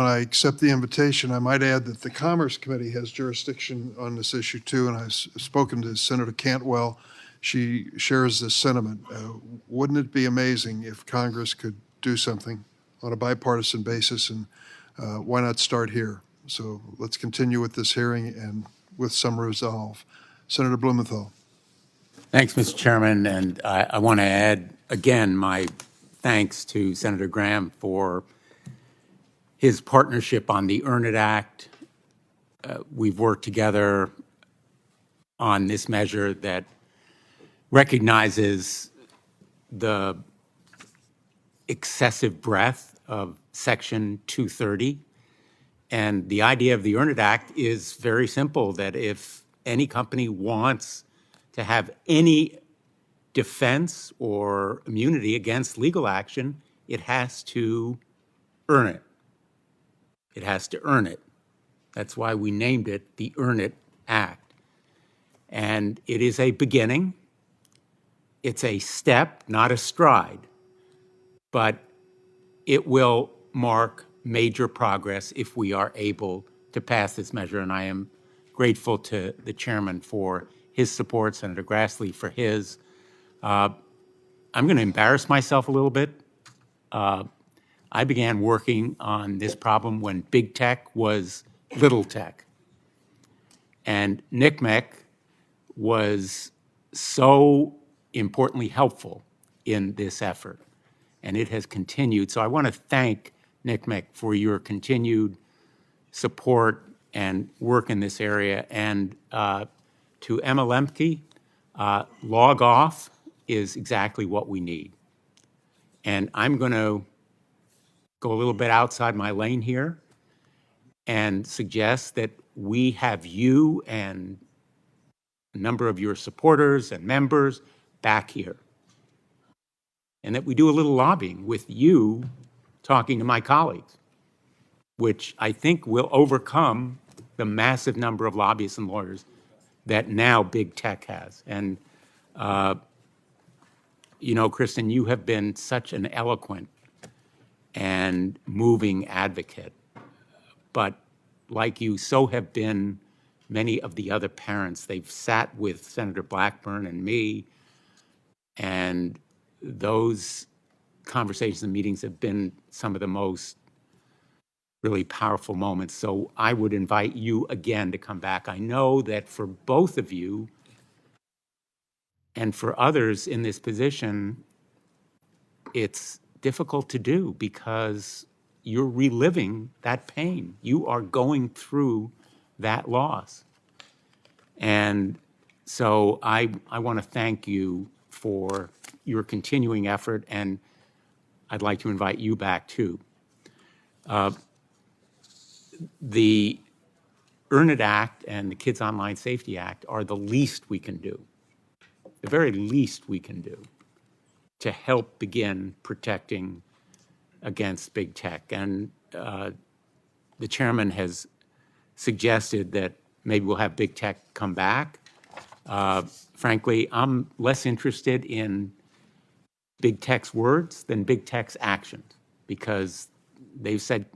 I accept the invitation. I might add that the Commerce Committee has jurisdiction on this issue too, and I've spoken to Senator Cantwell. She shares this sentiment. Wouldn't it be amazing if Congress could do something on a bipartisan basis, and why not start here? So let's continue with this hearing and with some resolve. Senator Blumenthal. Thanks, Mr. Chairman, and I want to add again my thanks to Senator Graham for his partnership on the Earn It Act. We've worked together on this measure that recognizes the excessive breadth of Section 230. And the idea of the Earn It Act is very simple, that if any company wants to have any defense or immunity against legal action, it has to earn it. It has to earn it. That's why we named it the Earn It Act. And it is a beginning. It's a step, not a stride, but it will mark major progress if we are able to pass this measure. And I am grateful to the chairman for his support, Senator Grassley for his. I'm going to embarrass myself a little bit. I began working on this problem when big tech was little tech. And NCMEC was so importantly helpful in this effort, and it has continued. So I want to thank NCMEC for your continued support and work in this area. And to Emma Lemke, log off is exactly what we need. And I'm going to go a little bit outside my lane here and suggest that we have you and a number of your supporters and members back here, and that we do a little lobbying with you talking to my colleagues, which I think will overcome the massive number of lobbyists and lawyers that now big tech has. And, you know, Kristen, you have been such an eloquent and moving advocate, but like you, so have been many of the other parents. They've sat with Senator Blackburn and me, and those conversations and meetings have been some of the most really powerful moments. So I would invite you again to come back. I know that for both of you and for others in this position, it's difficult to do because you're reliving that pain. You are going through that loss. And so I want to thank you for your continuing effort, and I'd like to invite you back too. The Earn It Act and the Kids Online Safety Act are the least we can do, the very least we can do to help begin protecting against big tech. And the chairman has suggested that maybe we'll have big tech come back. Frankly, I'm less interested in big tech's words than big tech's actions, because they've said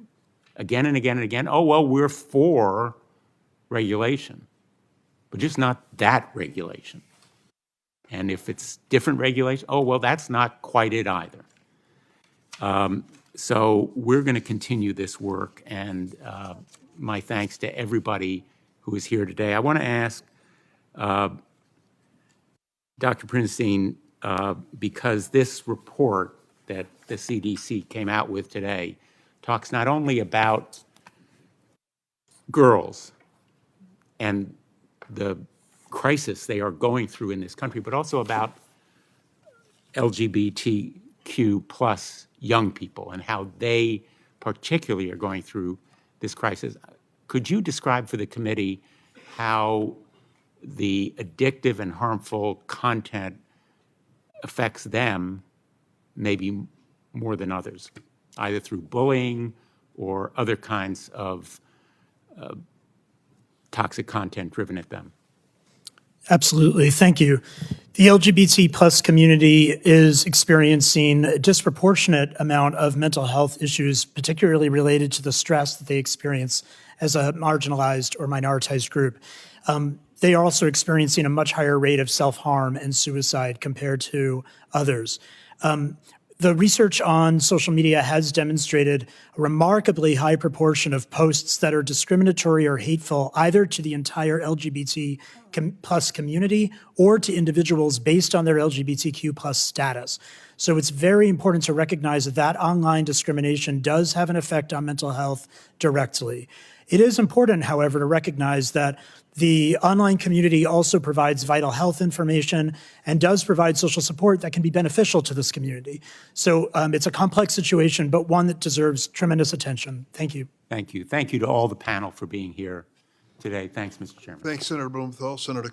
again and again and again, oh, well, we're for regulation, but just not that regulation. And if it's different regulation, oh, well, that's not quite it either. So we're going to continue this work, and my thanks to everybody who is here today. I want to ask Dr. Prinstein, because this report that the CDC came out with today talks not only about girls and the crisis they are going through in this country, but also about LGBTQ plus young people and how they particularly are going through this crisis. Could you describe for the committee how the addictive and harmful content affects them maybe more than others, either through bullying or other kinds of toxic content driven at them? Absolutely. Thank you. The LGBT plus community is experiencing a disproportionate amount of mental health issues, particularly related to the stress that they experience as a marginalized or minoritized group. They are also experiencing a much higher rate of self-harm and suicide compared to others. The research on social media has demonstrated a remarkably high proportion of posts that are discriminatory or hateful either to the entire LGBT plus community or to individuals based on their LGBTQ plus status. So it's very important to recognize that that online discrimination does have an effect on mental health directly. It is important, however, to recognize that the online community also provides vital health information and does provide social support that can be beneficial to this community. So it's a complex situation, but one that deserves tremendous attention. Thank you. Thank you. Thank you to all the panel for being here today. Thanks, Mr. Chairman. Thanks, Senator Blumenthal. Senator